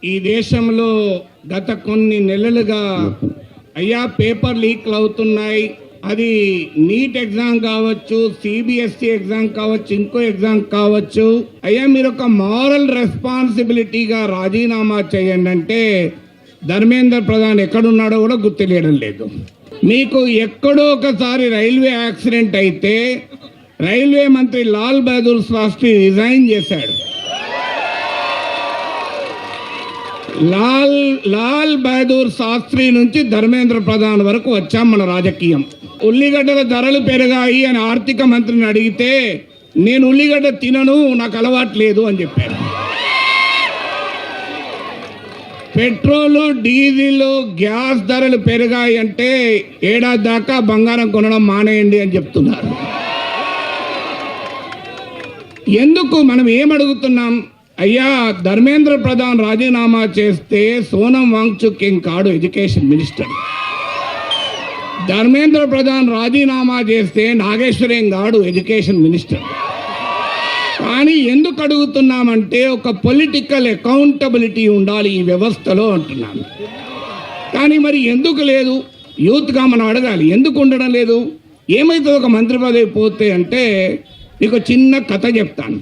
ఈ దేశంలో గత కొన్ని నెలలుగా అయ్యా పేపర్ లీక్లు అవుతున్నాయి. అది నీట్ ఎగ్జామ్ కావచ్చు, సిబిఎస్ఈ ఎగ్జామ్ కావచ్చు, ఇంకో ఎగ్జామ్ కావచ్చు. అయ్యా మీరు ఒక మారల్ రెస్పాన్సిబిలిటీగా రాజీనామా చేయండి అంటే ధర్మేంద్ర ప్రధాన్ ఎక్కడున్నాడో కూడా గుర్తు తెలియడం లేదు. మీకు ఎక్కడో ఒకసారి రైల్వే యాక్సిడెంట్ అయితే రైల్వే మంత్రి లాల్ బహదూర్ శాస్త్రి రిజైన్ చేశాడు. లాల్ బహదూర్ శాస్త్రి నుంచి ధర్మేంద్ర ప్రధాన్ వరకు వచ్చాం మన రాజకీయం. ఉల్లిగడ్డల ధరలు పెరిగాయి అని ఆర్థిక మంత్రిని అడిగితే నేను ఉల్లిగడ్డ తినను, నాకు అలవాటు లేదు అని చెప్పారు. పెట్రోలు, డీజిల్, గ్యాస్ ధరలు పెరిగాయి అంటే ఏడాది దాకా బంగారం కొనడం మానేయండి అని చెప్తున్నారు. ఎందుకు మనం ఏమడుగుతున్నాం? అయ్యా ధర్మేంద్ర ప్రధాన్ రాజీనామా చేస్తే సోనం వాంగ్చుక్ ఏం కాడు ఎడ్యుకేషన్ మినిస్టర్. ధర్మేంద్ర ప్రధాన్ రాజీనామా చేస్తే నాగేశ్వరేం గాడు ఎడ్యుకేషన్ మినిస్టర్. కానీ ఎందుకు అడుగుతున్నామంటే ఒక పొలిటికల్ అకౌంటబిలిటీ ఉండాలి ఈ వ్యవస్థలో అంటున్నాను. కానీ మరి ఎందుకు లేదు? యూత్గా మనం అడగాలి, ఎందుకు ఉండడం లేదు? ఏమైతే ఒక మంత్రి పదవి పోతే అంటే మీకు చిన్న కథ చెప్తాను.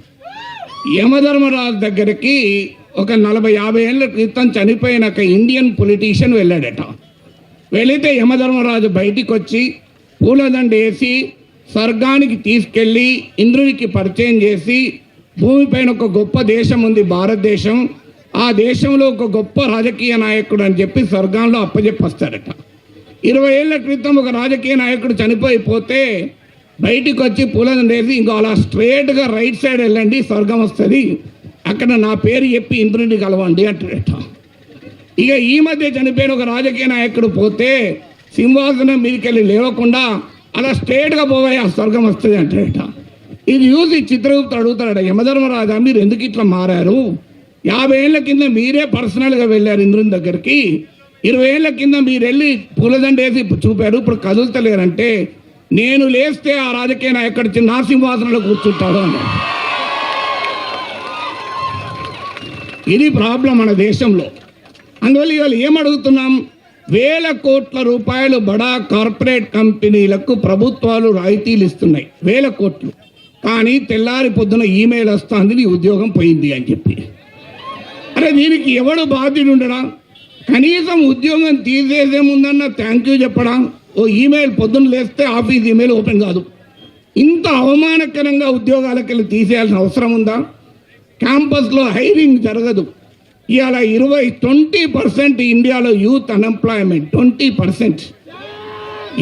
యమధర్మరాజు దగ్గరికి ఒక 40-50 ఏళ్ళ క్రితం చనిపోయిన ఒక ఇండియన్ పొలిటీషియన్ వెళ్ళాడట. వెళితే యమధర్మరాజు బయటికి వచ్చి పూలదండ వేసి స్వర్గానికి తీసుకెళ్ళి ఇంద్రునికి పరిచయం చేసి, భూమిపైన ఒక గొప్ప దేశం ఉంది భారతదేశం, ఆ దేశంలో ఒక గొప్ప రాజకీయ నాయకుడు అని చెప్పి స్వర్గంలో అప్పచెప్పొస్తాడట. 20 ఏళ్ల క్రితం ఒక రాజకీయ నాయకుడు చనిపోయిపోతే బయటికి వచ్చి పూలదండ వేసి ఇంకో అలా స్ట్రేట్గా రైట్ సైడ్ వెళ్ళండి స్వర్గం వస్తుంది, అక్కడ నా పేరు చెప్పి ఇంద్రుడిని కలవండి అంటాడట. ఇక ఈ మధ్య చనిపోయిన ఒక రాజకీయ నాయకుడు పోతే సింహాసనం మీదకి వెళ్ళి లేవకుండా అలా స్ట్రేట్గా పోవాయి, ఆ స్వర్గం వస్తుంది అంటాడట. ఇది చూసి చిత్రగుప్త అడుగుతాడట, యమధర్మరాజా మీరు ఎందుకు ఇట్లా మారారు? 50 ఏళ్ల కింద మీరే పర్సనల్గా వెళ్ళారు ఇంద్రుని దగ్గరికి, 20 ఏళ్ల కింద మీరు వెళ్ళి పూలదండ వేసి చూపారు, ఇప్పుడు కదులుతలేరంటే నేను లేస్తే ఆ రాజకీయ నాయకుడు నా సింహాసనంలో కూర్చుంటాడు అన్నాడు. ఇది ప్రాబ్లం మన దేశంలో. అందువల్ల ఇవాళ ఏమడుగుతున్నాం? 1000 కోట్ల రూపాయలు బడా కార్పొరేట్ కంపెనీలకు ప్రభుత్వాలు రాయితీలు ఇస్తున్నాయి, 1000 కోట్లు. కానీ తెల్లారి పొద్దున ఈమెయిల్ వస్తుంది నీ ఉద్యోగం పోయింది అని చెప్పి. అరే దీనికి ఎవడు బాధ్యుడు ఉండడా? కనీసం ఉద్యోగం తీసేసే ముందన్న థ్యాంక్ యూ చెప్పడా? ఓ ఈమెయిల్ పొద్దున్న లేస్తే ఆఫీస్ ఈమెయిల్ ఓపెన్ కాదు. ఇంత అవమానకరంగా ఉద్యోగాలకు వెళ్ళి తీసేయాల్సిన అవసరం ఉందా? క్యాంపస్లో హైరింగ్ జరగదు. ఇవాళ 20% ఇండియాలో యూత్ అన్ఎంప్లాయ్మెంట్ 20%.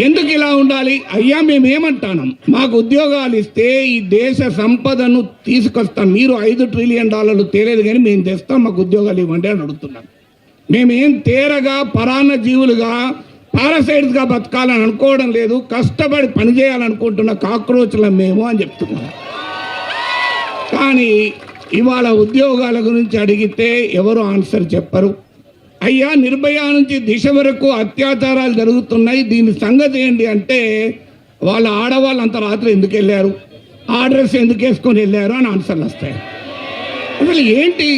ఎందుకు ఇలా ఉండాలి? అయ్యా మేమేమంటాం, మాకు ఉద్యోగాలు ఇస్తే ఈ దేశ సంపదను తీసుకొస్తాం. మీరు $5 ట్రిలియన్ తేలేదు కానీ మేము తెస్తాం, మాకు ఉద్యోగాలు ఇవ్వండి అని అడుగుతున్నాం. మేమేం తేరగా పరాన్న జీవులుగా పారాసైట్స్గా బతకాలని అనుకోవడం లేదు, కష్టపడి పనిచేయాలనుకుంటున్న కాక్రోచ్ల మేము అని చెప్తున్నాం. కానీ ఇవాళ ఉద్యోగాల గురించి అడిగితే ఎవరు ఆన్సర్ చెప్పరు. అయ్యా నిర్భయ నుంచి దిశ వరకు అత్యాచారాలు జరుగుతున్నాయి, దీని సంగతి ఏంటి అంటే వాళ్ళ ఆడవాళ్ళు అంత రాత్రి ఎందుకు వెళ్ళారు, ఆ డ్రెస్ ఎందుకు వేసుకొని వెళ్ళారు అని ఆన్సర్లు వస్తాయి. అసలు ఏంటి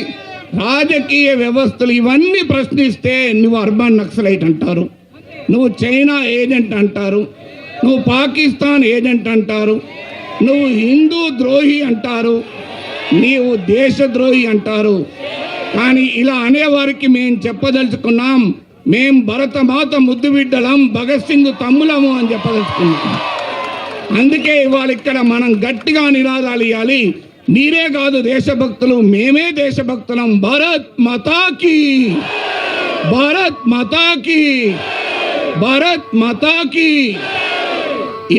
రాజకీయ వ్యవస్థలు? ఇవన్నీ ప్రశ్నిస్తే నువ్వు అర్బన్ నక్సలైట్ అంటారు, నువ్వు చైనా ఏజెంట్ అంటారు, నువ్వు పాకిస్తాన్ ఏజెంట్ అంటారు, నువ్వు హిందూ ద్రోహి అంటారు, నీవు దేశద్రోహి అంటారు. కానీ ఇలా అనేవారికి మేము చెప్పదలుచుకున్నాం, మేం భరతమాత ముద్దు బిడ్డలం, భగత్ సింగ్ తమ్ములము అని చెప్పదలుచుకున్నాం. అందుకే ఇవాళ ఇక్కడ మనం గట్టిగా నినాదాలు ఇవ్వాలి. మీరే కాదు దేశభక్తులు, మేమే దేశభక్తులం. భారత్ మాతాకి, భారత్ మాతాకి, భారత్ మాతాకి.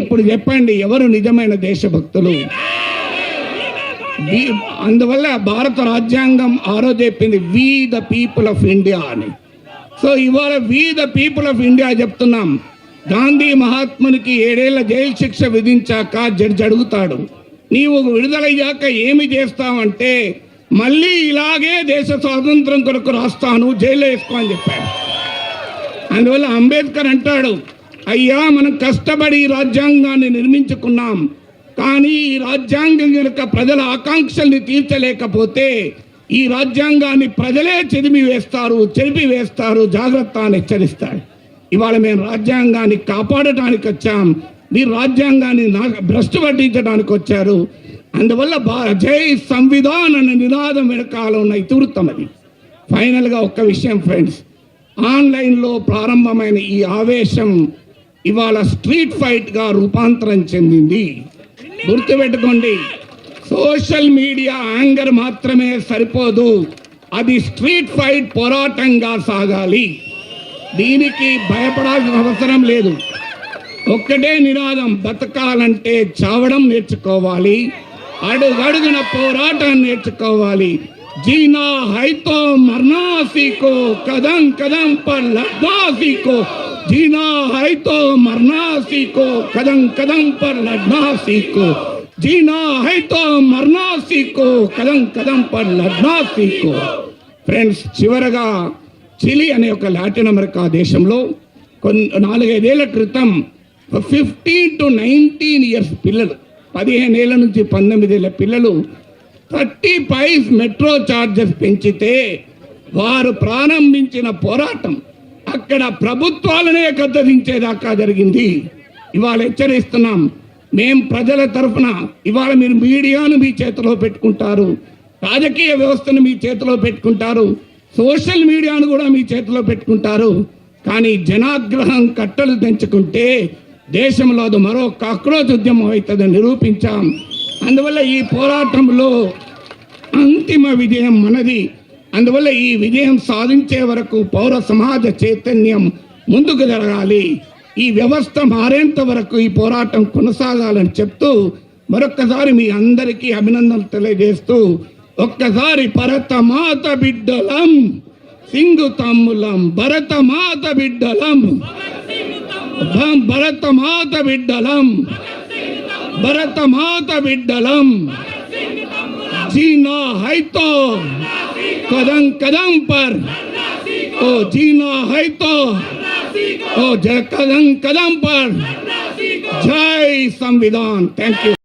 ఇప్పుడు చెప్పండి ఎవరు నిజమైన దేశభక్తులు? అందువల్ల భారత రాజ్యాంగం ఆ రోజు చెప్పింది we the people of India అని. సో ఇవాళ we the people of India చెప్తున్నాం. గాంధీ మహాత్మునికి 7 ఏళ్ల జైలు శిక్ష విధించాక జడ్జి అడుగుతాడు, నీవు విడుదలయ్యాక ఏమి చేస్తావంటే మళ్ళీ ఇలాగే దేశ స్వాతంత్రం కొరకు రాస్తాను, జైల్లో వేసుకో అని చెప్పాడు. అందువల్ల అంబేద్కర్ అంటాడు, అయ్యా మనం కష్టపడి ఈ రాజ్యాంగాన్ని నిర్మించుకున్నాం, కానీ ఈ రాజ్యాంగం కనుక ప్రజల ఆకాంక్షల్ని తీర్చలేకపోతే ఈ రాజ్యాంగాన్ని ప్రజలే చెరిపి వేస్తారు, జాగ్రత్త అని హెచ్చరిస్తాడు. ఇవాళ మేము రాజ్యాంగాన్ని కాపాడటానికి వచ్చాం, మీరు రాజ్యాంగాన్ని భ్రష్టు పట్టించడానికి వచ్చారు. అందువల్ల జై సంవిధాన్ అనే నినాదం వెనకాల ఉన్న ఇతివృత్తం అది. ఫైనల్గా ఒక్క విషయం ఫ్రెండ్స్, ఆన్లైన్లో ప్రారంభమైన ఈ ఆవేశం ఇవాళ స్ట్రీట్ ఫైట్గా రూపాంతరం చెందింది. గుర్తుపెట్టుకోండి, సోషల్ మీడియా యాంగర్ మాత్రమే సరిపోదు, అది స్ట్రీట్ ఫైట్ పోరాటంగా సాగాలి. దీనికి భయపడాల్సిన అవసరం లేదు. ఒక్కటే నినాదం, బతకాలంటే చావడం నేర్చుకోవాలి, అడుగడుగున పోరాటం నేర్చుకోవాలి. జీనా హైతో మర్నా సీకో, కదం కదం పర్ లడ్నా సీకో. జీనా హైతో మర్నా సీకో, కదం కదం పర్ లడ్నా సీకో. జీనా హైతో మర్నా సీకో, కదం కదం పర్ లడ్నా సీకో. ఫ్రెండ్స్, చివరగా చిలీ అనే ఒక లాటిన్ అమెరికా దేశంలో 4-5 ఏళ్ల క్రితం 15 to 19 ఇయర్స్ పిల్లలు, 15 ఏళ్ల నుంచి 19 ఏళ్ల పిల్లలు 30 పైస్ మెట్రో ఛార్జెస్ పెంచితే వారు ప్రారంభించిన పోరాటం అక్కడ ప్రభుత్వాలనే గద్దరించేదాకా జరిగింది. ఇవాళ హెచ్చరిస్తున్నాం, మేం ప్రజల తరఫున. ఇవాళ మీరు మీడియాను మీ చేతిలో పెట్టుకుంటారు, రాజకీయ వ్యవస్థను మీ చేతిలో పెట్టుకుంటారు, సోషల్ మీడియాను కూడా మీ చేతిలో పెట్టుకుంటారు. కానీ జనాగ్రహం కట్టలు తెంచుకుంటే దేశంలో అది మరో కాక్రోచ్ ఉద్యమం అవుతుందని నిరూపించాం. అందువల్ల ఈ పోరాటంలో అంతిమ విజయం మనది. అందువల్ల ఈ విజయం సాధించే వరకు పౌర సమాజ చైతన్యం ముందుకు జరగాలి. ఈ వ్యవస్థ మారేంత వరకు ఈ పోరాటం కొనసాగాలని చెప్తూ మరొక్కసారి మీ అందరికీ అభినందనలు తెలియజేస్తూ, ఒక్కసారి భరతమాత బిడ్డలం, సింగు తమ్ములం, భరతమాత బిడ్డలం, భరతమాత బిడ్డలం, భరతమాత బిడ్డలం. జీనా హై తో కదం కదం పర్, ఓ జీనా హై తో ఓ కదం కదం పర్. జై సంవిధాన్. Thank you.